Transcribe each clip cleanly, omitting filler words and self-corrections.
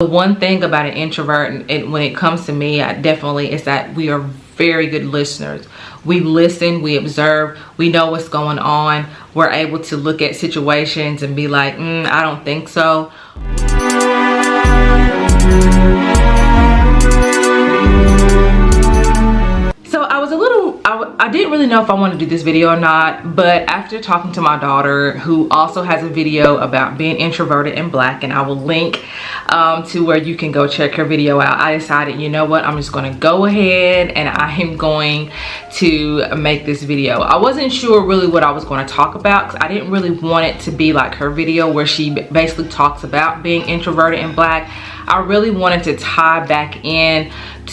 The one thing about an introvert, and when it comes to me, definitely is that we are very good listeners. We listen, we observe, we know what's going on. We're able to look at situations and be like, I don't think so. So I didn't really know if I wanted to do this video or not, but after talking to my daughter, who also has a video about being introverted and black, and I will link to where you can go check her video out, I decided, you know what, I'm just going to go ahead and I am going to make this video. I wasn't sure really what I was going to talk about because I didn't really want it to be like her video where she basically talks about being introverted and black. I really wanted to tie back in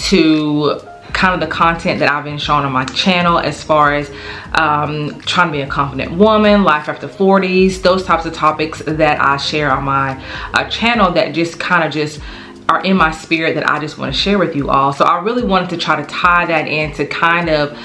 to kind of the content that I've been showing on my channel, as far as trying to be a confident woman, life after 40s, those types of topics that I share on my channel that just kind of just are in my spirit that I just want to share with you all. So I really wanted to try to tie that into kind of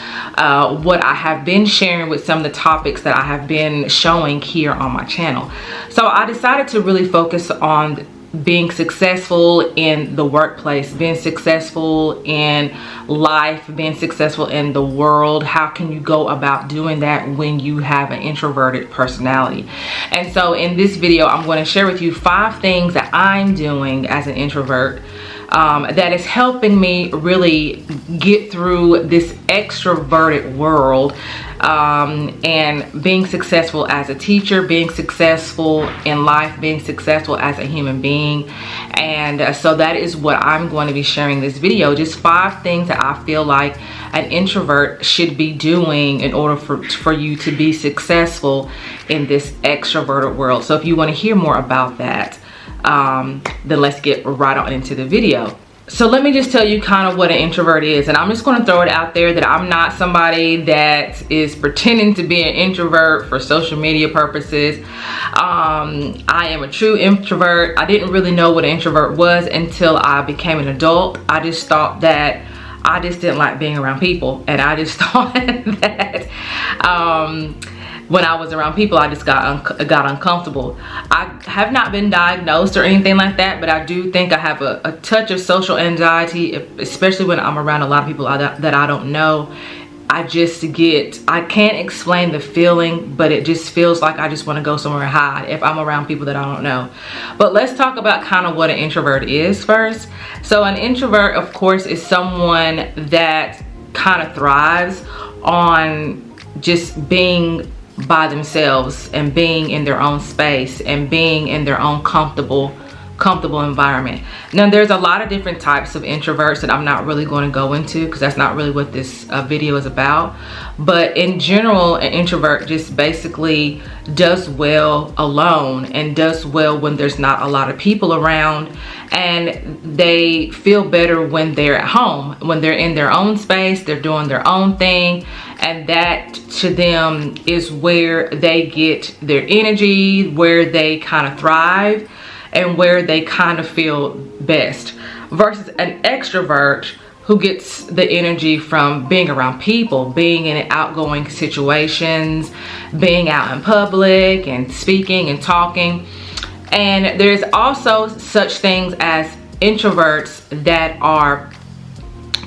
what I have been sharing with some of the topics that I have been showing here on my channel. So I decided to really focus on being successful in the workplace, being successful in life, being successful in the world. How can you go about doing that when you have an introverted personality? And so in this video, I'm going to share with you 5 things that I'm doing as an introvert that is helping me really get through this extroverted world, and being successful as a teacher, being successful in life, being successful as a human being. And so that is what I'm going to be sharing this video, just 5 things that I feel like an introvert should be doing in order for you to be successful in this extroverted world. So if you want to hear more about that, then let's get right on into the video. So let me just tell you kind of what an introvert is, and I'm just going to throw it out there that I'm not somebody that is pretending to be an introvert for social media purposes. I am a true introvert. I didn't really know what an introvert was until I became an adult. I just thought that I just didn't like being around people, and I just thought that when I was around people, I just got uncomfortable. I have not been diagnosed or anything like that, but I do think I have a touch of social anxiety, especially when I'm around a lot of people that I don't know. I can't explain the feeling, but it just feels like I just want to go somewhere and hide if I'm around people that I don't know. But let's talk about kind of what an introvert is first. So an introvert, of course, is someone that kind of thrives on just being by themselves and being in their own space and being in their own comfortable environment. Now there's a lot of different types of introverts that I'm not really going to go into because that's not really what this video is about. But in general, an introvert just basically does well alone and does well when there's not a lot of people around, and they feel better when they're at home, when they're in their own space, they're doing their own thing, and that to them is where they get their energy, where they kind of thrive, and where they kind of feel best. Versus an extrovert who gets the energy from being around people, being in outgoing situations, being out in public and speaking and talking. And there's also such things as introverts that are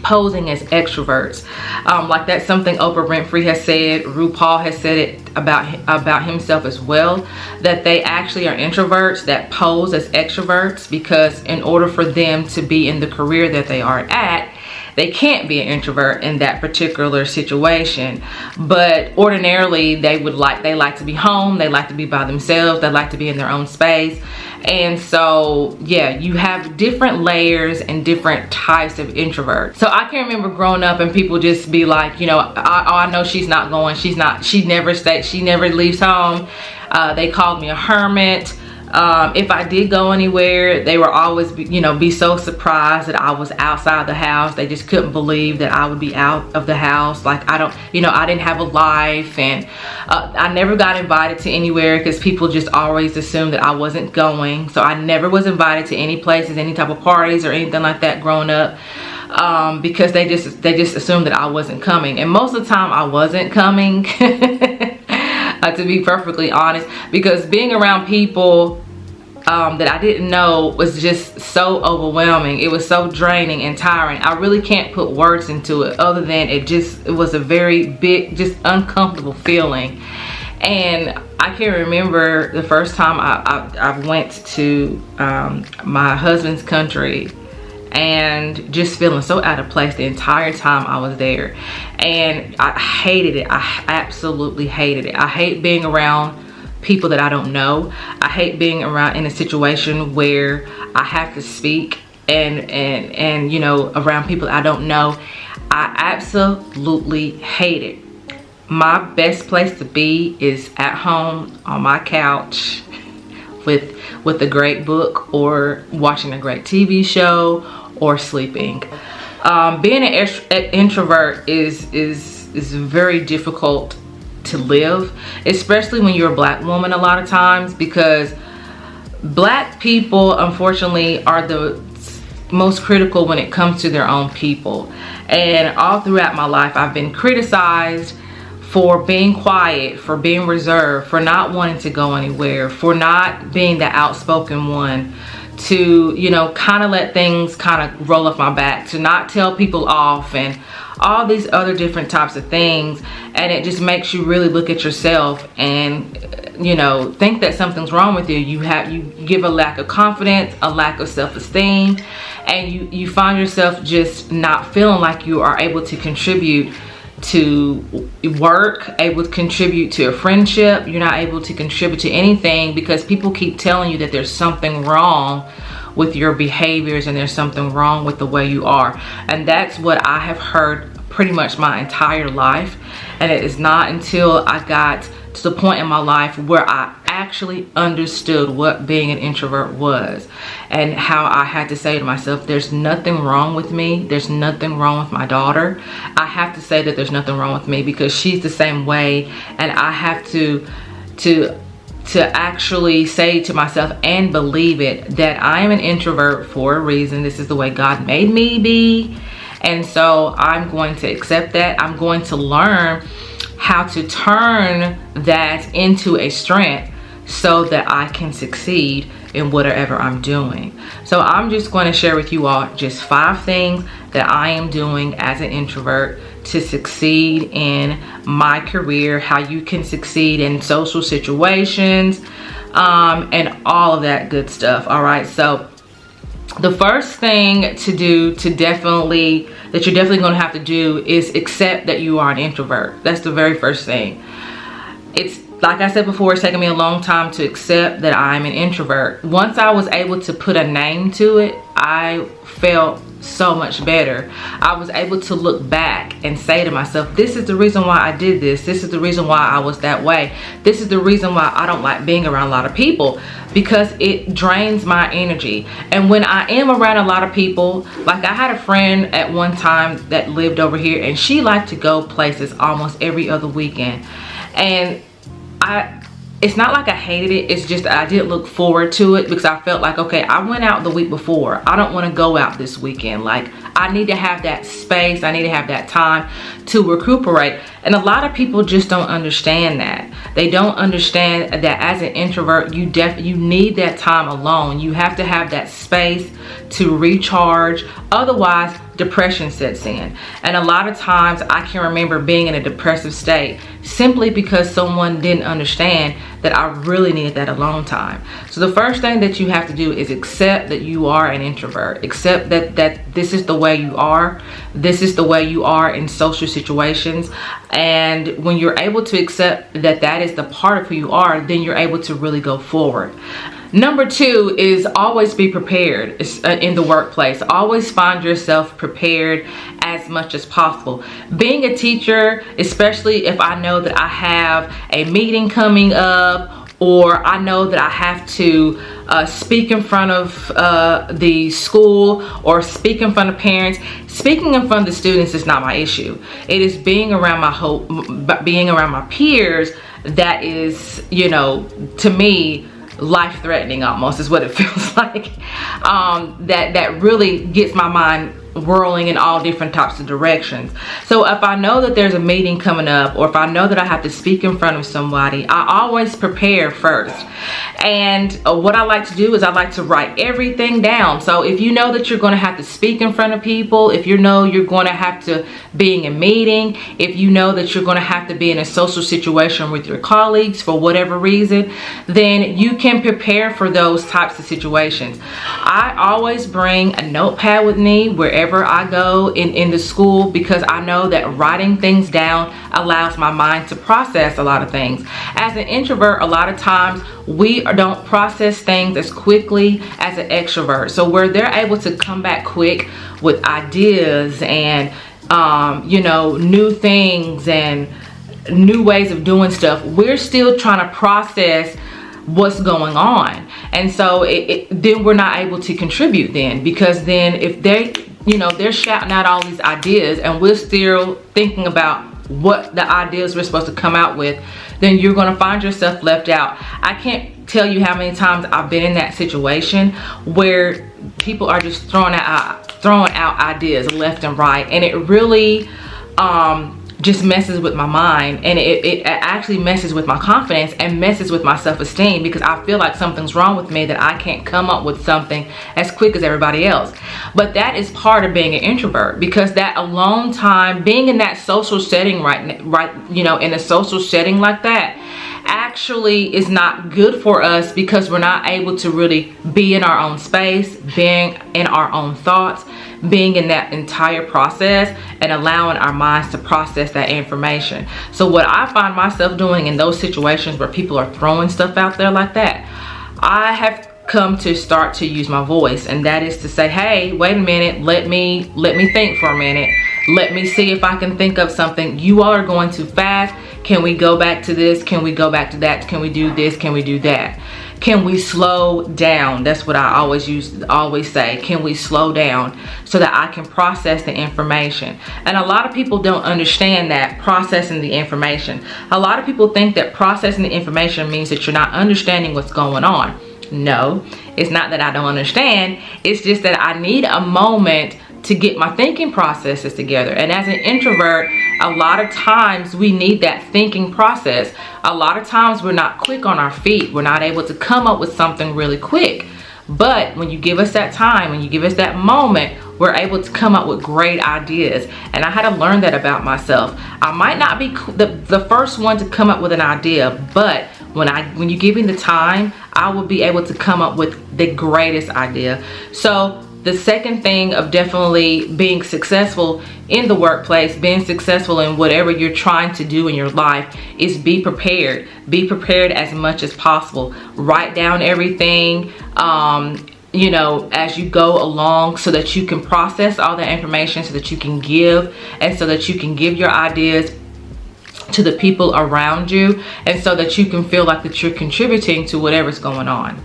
posing as extroverts. Like that's something Oprah Winfrey has said. RuPaul has said it about himself as well, that they actually are introverts that pose as extroverts, because in order for them to be in the career that they are at, they can't be an introvert in that particular situation. But ordinarily they like to be home, they like to be by themselves, they like to be in their own space. And so yeah, you have different layers and different types of introverts. So I can remember growing up and people just be like, you know, I know she's not going, she never leaves home. They called me a hermit. If I did go anywhere, they were always, be so surprised that I was outside the house. They just couldn't believe that I would be out of the house. Like I didn't have a life, and I never got invited to anywhere because people just always assumed that I wasn't going. So I never was invited to any places, any type of parties or anything like that growing up, because they just assumed that I wasn't coming. And most of the time I wasn't coming. To be perfectly honest, because being around people that I didn't know was just so overwhelming. It was so draining and tiring. I really can't put words into it other than it was a very big, just uncomfortable feeling. And I can remember the first time I went to my husband's country, and just feeling so out of place the entire time I was there. And I hated it. I absolutely hated it. I hate being around people that I don't know. I hate being around in a situation where I have to speak and you know, around people I don't know. I absolutely hate it. My best place to be is at home on my couch with a great book, or watching a great TV show, or sleeping. Being an introvert is very difficult to live, especially when you're a black woman a lot of times, because black people unfortunately are the most critical when it comes to their own people. And all throughout my life I've been criticized for being quiet, for being reserved, for not wanting to go anywhere, for not being the outspoken one, to, you know, kind of let things kind of roll off my back, to not tell people off, and all these other different types of things. And it just makes you really look at yourself and, you know, think that something's wrong with you. You give a lack of confidence, a lack of self-esteem, and you find yourself just not feeling like you are able to contribute to work, able to contribute to a friendship. You're not able to contribute to anything because people keep telling you that there's something wrong with your behaviors and there's something wrong with the way you are. And that's what I have heard pretty much my entire life. And it is not until I got to the point in my life where I actually understood what being an introvert was, and how I had to say to myself, there's nothing wrong with me. There's nothing wrong with my daughter. I have to say that there's nothing wrong with me because she's the same way, and I have to actually say to myself and believe it, that I am an introvert for a reason. This is the way God made me be. And so I'm going to accept that. I'm going to learn how to turn that into a strength so that I can succeed in whatever I'm doing. So I'm just going to share with you all just 5 things that I am doing as an introvert to succeed in my career, how you can succeed in social situations, and all of that good stuff. All right, so the first thing to do that you're definitely going to have to do is accept that you are an introvert. That's the very first thing. It's like I said before, it's taken me a long time to accept that I'm an introvert. Once I was able to put a name to it, I felt so much better. I was able to look back and say to myself, this is the reason why I did this. This is the reason why I was that way. This is the reason why I don't like being around a lot of people, because it drains my energy. And when I am around a lot of people, like I had a friend at one time that lived over here, and she liked to go places almost every other weekend. And it's not like I hated it, it's just I didn't look forward to it, because I felt like, okay, I went out the week before, I don't want to go out this weekend. Like, I need to have that space, I need to have that time to recuperate. And a lot of people just don't understand that. They don't understand that as an introvert, you need that time alone. You have to have that space to recharge, otherwise depression sets in. And a lot of times I can remember being in a depressive state simply because someone didn't understand that I really needed that alone time. So the first thing that you have to do is accept that you are an introvert. Accept that this is the way you are. This is the way you are in social situations. And when you're able to accept that that is the part of who you are, then you're able to really go forward. Number 2 is always be prepared in the workplace. Always find yourself prepared as much as possible. Being a teacher, especially if I know that I have a meeting coming up, or I know that I have to speak in front of the school, or speak in front of parents. Speaking in front of the students is not my issue. It is being around my peers that is, you know, to me, life-threatening almost is what it feels like. That really gets my mind whirling in all different types of directions. So if I know that there's a meeting coming up, or if I know that I have to speak in front of somebody, I always prepare first. And what I like to do is I like to write everything down. So if you know that you're going to have to speak in front of people, if you know you're going to have to be in a meeting, if you know that you're going to have to be in a social situation with your colleagues for whatever reason, then you can prepare for those types of situations. I always bring a notepad with me wherever I go in the school, because I know that writing things down allows my mind to process a lot of things. As an introvert, a lot of times we don't process things as quickly as an extrovert. So where they're able to come back quick with ideas and you know, new things and new ways of doing stuff, we're still trying to process what's going on. And so then we're not able to contribute then, because then if they, you know, they're shouting out all these ideas and we're still thinking about what the ideas we're supposed to come out with, then you're going to find yourself left out. I can't tell you how many times I've been in that situation where people are just throwing out ideas left and right, and it really just messes with my mind, and it actually messes with my confidence and messes with my self-esteem, because I feel like something's wrong with me that I can't come up with something as quick as everybody else. But that is part of being an introvert, because that alone time, being in that social setting right, you know, in a social setting like that, actually is not good for us, because we're not able to really be in our own space, being in our own thoughts, being in that entire process and allowing our minds to process that information. So what I find myself doing in those situations where people are throwing stuff out there like that, I have come to start to use my voice, and that is to say, hey, wait a minute, let me think for a minute. Let me see if I can think of something. You all are going too fast. Can we go back to this? Can we go back to that? Can we do this? Can we do that? Can we slow down? That's what I always say. Can we slow down so that I can process the information? And a lot of people don't understand that, processing the information. A lot of people think that processing the information means that you're not understanding what's going on. No, it's not that I don't understand. It's just that I need a moment to get my thinking processes together. And as an introvert, a lot of times we need that thinking process. A lot of times we're not quick on our feet. We're not able to come up with something really quick. But when you give us that time, when you give us that moment, we're able to come up with great ideas. And I had to learn that about myself. I might not be the first one to come up with an idea, but when you give me the time, I will be able to come up with the greatest idea. So the second thing of definitely being successful in the workplace, being successful in whatever you're trying to do in your life, is be prepared. Be prepared as much as possible. Write down everything, you know, as you go along, so that you can process all that information, so that you can give, and so that you can give your ideas to the people around you, and so that you can feel like that you're contributing to whatever's going on.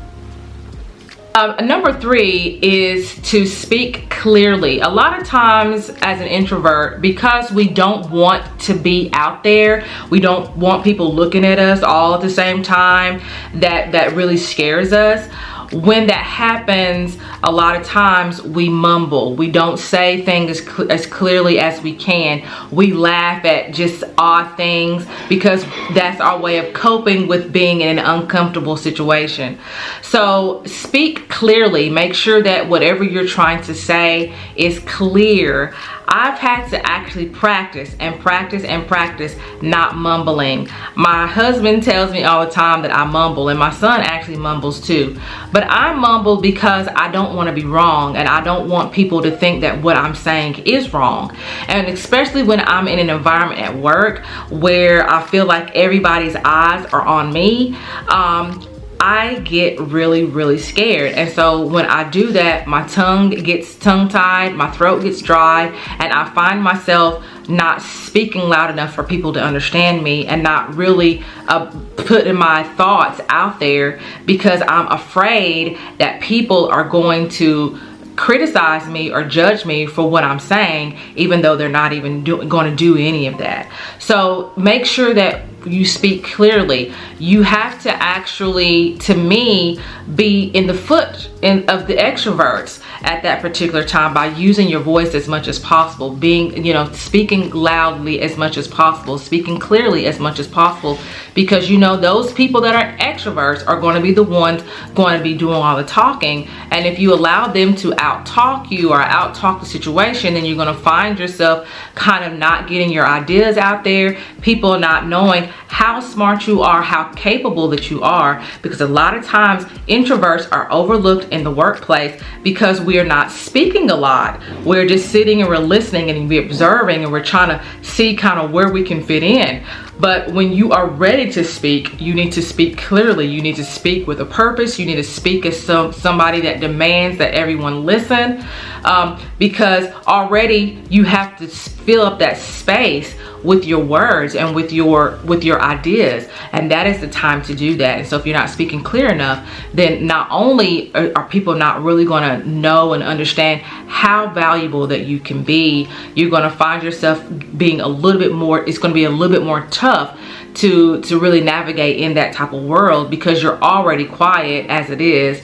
Number 3 is to speak clearly. A lot of times as an introvert, because we don't want to be out there, we don't want people looking at us all at the same time, that really scares us. When that happens, a lot of times we mumble. We don't say things as clearly as we can. We laugh at just odd things, because that's our way of coping with being in an uncomfortable situation. So speak clearly. Make sure that whatever you're trying to say is clear. I've had to actually practice and practice and practice not mumbling. My husband tells me all the time that I mumble, and my son actually mumbles too. But I mumble because I don't want to be wrong, and I don't want people to think that what I'm saying is wrong. And especially when I'm in an environment at work where I feel like everybody's eyes are on me, I get really scared. And so when I do that, my tongue gets tongue-tied, my throat gets dry, and I find myself not speaking loud enough for people to understand me, and not really putting my thoughts out there, because I'm afraid that people are going to criticize me or judge me for what I'm saying, even though they're not even going to do any of that. So make sure that you speak clearly. You have to actually, to me, be in the foot of the extroverts. at that particular time by using your voice as much as possible, being, you know, speaking loudly as much as possible, speaking clearly as much as possible, because you know those people that are extroverts are going to be the ones going to be doing all the talking. And if you allow them to out-talk you or out-talk the situation, then you're going to find yourself kind of not getting your ideas out there, people not knowing how smart you are, how capable that you are, because a lot of times introverts are overlooked in the workplace because we are not speaking a lot. We're just sitting and we're listening and we're observing and we're trying to see kind of where we can fit in. But when you are ready to speak, you need to speak clearly. You need to speak with a purpose. You need to speak as somebody that demands that everyone listen, because already you have to fill up that space with your words and with your ideas, and that is the time to do that. And so if you're not speaking clear enough, then not only are people not really going to know and understand how valuable that you can be, you're going to find yourself being a little bit more, it's going to be a little bit more tough to really navigate in that type of world, because you're already quiet as it is.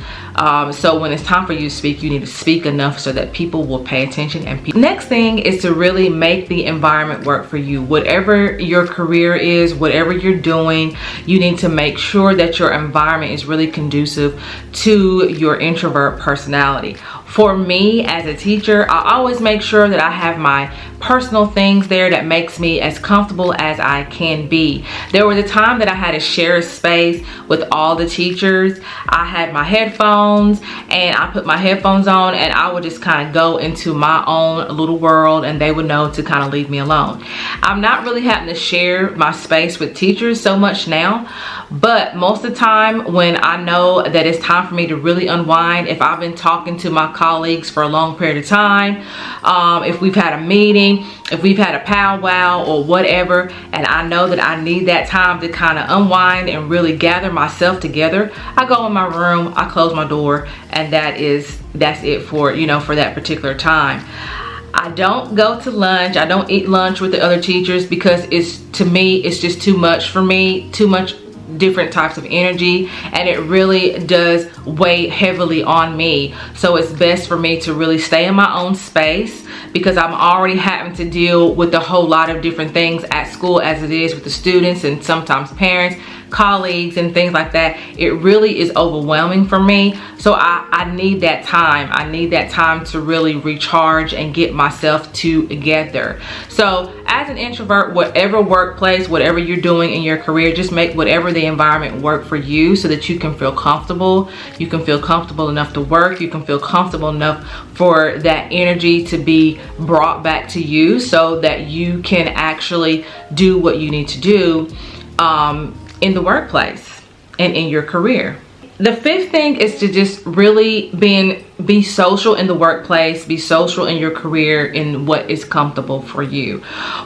So when it's time for you to speak, you need to speak enough so that people will pay attention. And next thing is to really make the environment work for you. Whatever your career is, whatever you're doing, you need to make sure that your environment is really conducive to your introvert personality. For me as a teacher, I always make sure that I have my personal things there that makes me as comfortable as I can be. There was a time that I had to share a space with all the teachers. I had my headphones and I put my headphones on and I would just kind of go into my own little world and they would know to kind of leave me alone. I'm not really having to share my space with teachers so much now, but most of the time when I know that it's time for me to really unwind, if I've been talking to my colleagues for a long period of time, if we've had a meeting, if we've had a powwow or whatever, and I know that I need that time to kind of unwind and really gather myself together, I go in my room, I close my door, and that's it for, you know, for that particular time. I don't go to lunch. I don't eat lunch with the other teachers because to me it's just too much for me, too much different types of energy, and it really does weigh heavily on me. So it's best for me to really stay in my own space, because I'm already having to deal with a whole lot of different things at school as it is with the students and sometimes parents, colleagues, and things like that. It really is overwhelming for me. So I need that time. I need that time to really recharge and get myself together. So as an introvert, whatever workplace, whatever you're doing in your career, just make whatever the environment work for you so that you can feel comfortable. You can feel comfortable enough to work. You can feel comfortable enough for that energy to be brought back to you so that you can actually do what you need to do in the workplace and in your career. The fifth thing is to just really be social in the workplace, be social in your career, in what is comfortable for you.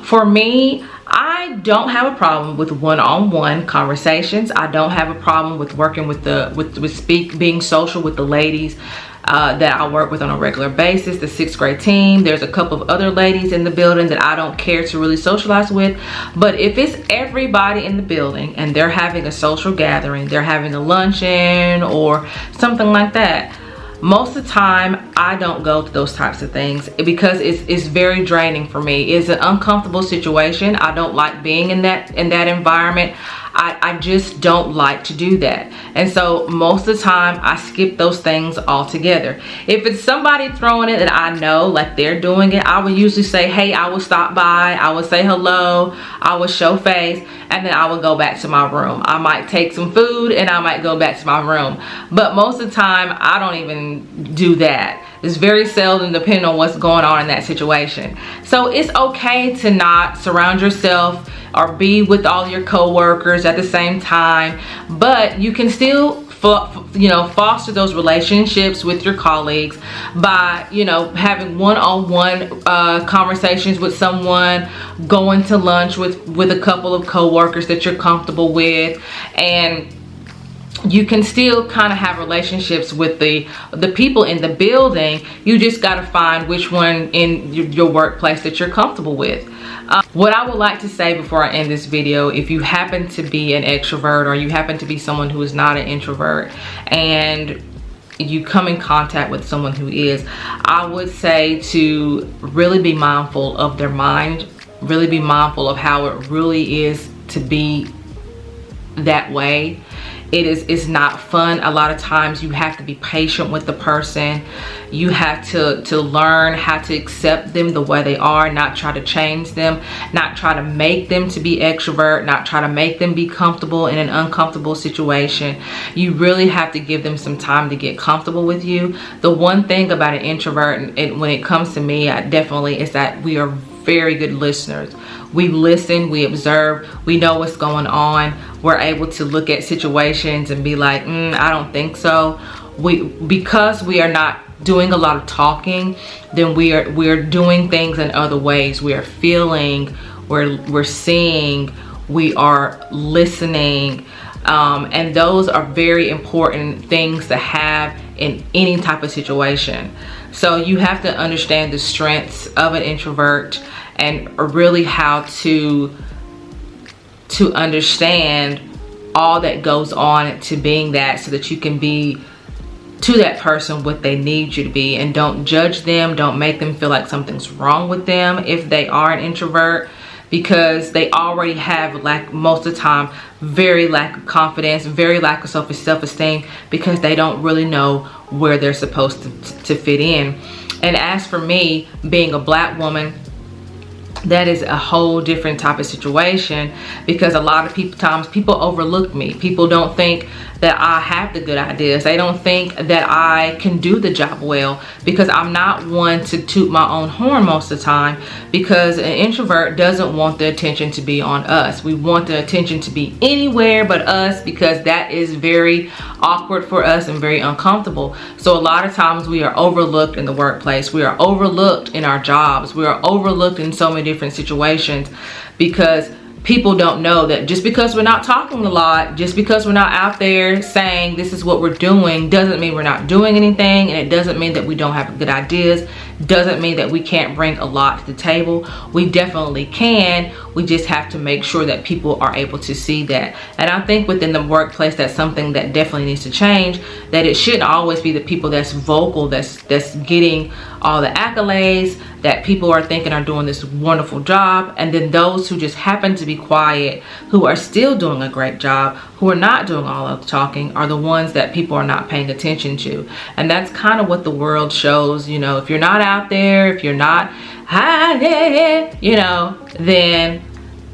For me, I don't have a problem with one-on-one conversations. I don't have a problem with working with being social with the ladies that I work with on a regular basis, the 6th grade team. There's a couple of other ladies in the building that I don't care to really socialize with. But if it's everybody in the building and they're having a social gathering, they're having a luncheon or something like that, most of the time I don't go to those types of things because it's very draining for me. It's an uncomfortable situation. I don't like being in that environment. I just don't like to do that. And so most of the time I skip those things altogether. If it's somebody throwing it that I know, like they're doing it, I would usually say, hey, I will stop by, I would say hello, I would show face, and then I would go back to my room. I might take some food and I might go back to my room. But most of the time I don't even do that. It's very seldom, depending on what's going on in that situation. So it's okay to not surround yourself or be with all your co-workers at the same time, but you can still foster those relationships with your colleagues by having one-on-one conversations with someone, going to lunch with a couple of co-workers that you're comfortable with, and you can still kind of have relationships with the people in the building. You just got to find which one in your workplace that you're comfortable with. What I would like to say before I end this video, if you happen to be an extrovert or you happen to be someone who is not an introvert and you come in contact with someone who is, I would say to really be mindful of their mind, really be mindful of how it really is to be that way. It's not fun. A lot of times you have to be patient with the person. You have to learn how to accept them the way they are, not try to change them, not try to make them to be extrovert, not try to make them be comfortable in an uncomfortable situation. You really have to give them some time to get comfortable with you. The one thing about an introvert, and when it comes to me, is that we are very good listeners. We listen, we observe, we know what's going on. We're able to look at situations and be like, I don't think so. Because we are not doing a lot of talking, then we're doing things in other ways. We are feeling, we're seeing, we are listening, and those are very important things to have in any type of situation. So you have to understand the strengths of an introvert and really how to understand all that goes on to being that, so that you can be to that person what they need you to be. And don't judge them, don't make them feel like something's wrong with them if they are an introvert, because they already have, like, most of the time, very lack of confidence, very lack of self-esteem, because they don't really know where they're supposed to fit in. And as for me, being a black woman, that is a whole different type of situation, because a lot of people overlook me. People don't think that I have the good ideas. They don't think that I can do the job well, because I'm not one to toot my own horn most of the time, because an introvert doesn't want the attention to be on us. We want the attention to be anywhere but us, because that is very awkward for us and very uncomfortable. So a lot of times we are overlooked in the workplace. We are overlooked in our jobs. We are overlooked in so many different situations, because people don't know that just because we're not talking a lot, just because we're not out there saying this is what we're doing, doesn't mean we're not doing anything, and it doesn't mean that we don't have good ideas, doesn't mean that we can't bring a lot to the table. We definitely can. We just have to make sure that people are able to see that. And I think within the workplace, that's something that definitely needs to change, that it shouldn't always be the people that's vocal, that's getting all the accolades, that people are thinking are doing this wonderful job, and then those who just happen to be quiet, who are still doing a great job, who are not doing all of the talking, are the ones that people are not paying attention to. And that's kind of what the world shows. You know, if you're not out there, if you're not you know, then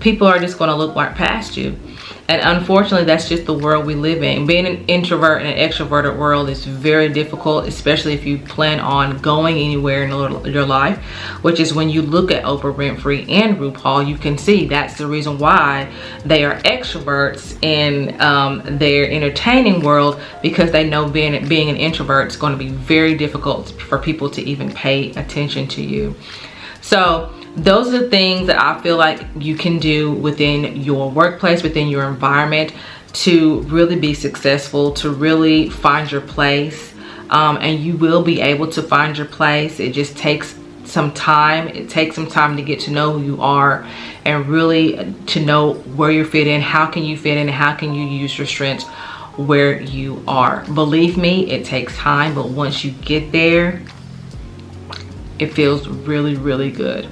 people are just going to look right past you. And unfortunately, that's just the world we live in. Being an introvert in an extroverted world is very difficult, especially if you plan on going anywhere in your life, which is when you look at Oprah Winfrey and RuPaul, you can see that's the reason why they are extroverts in their entertaining world, because they know being an introvert is going to be very difficult for people to even pay attention to you. So those are the things that I feel like you can do within your workplace, within your environment, to really be successful, to really find your place. And you will be able to find your place. It just takes some time. It takes some time to get to know who you are, and really to know where you fit in, how can you fit in, and how can you use your strengths where you are. Believe me, it takes time, but once you get there, it feels really, really good.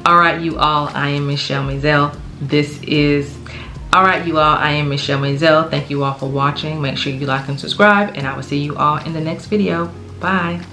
All right, you all, I am Michele Mazelleغ. I am Michele Mazelleغ. Thank you all for watching. Make sure you like and subscribe, and I will see you all in the next video. Bye.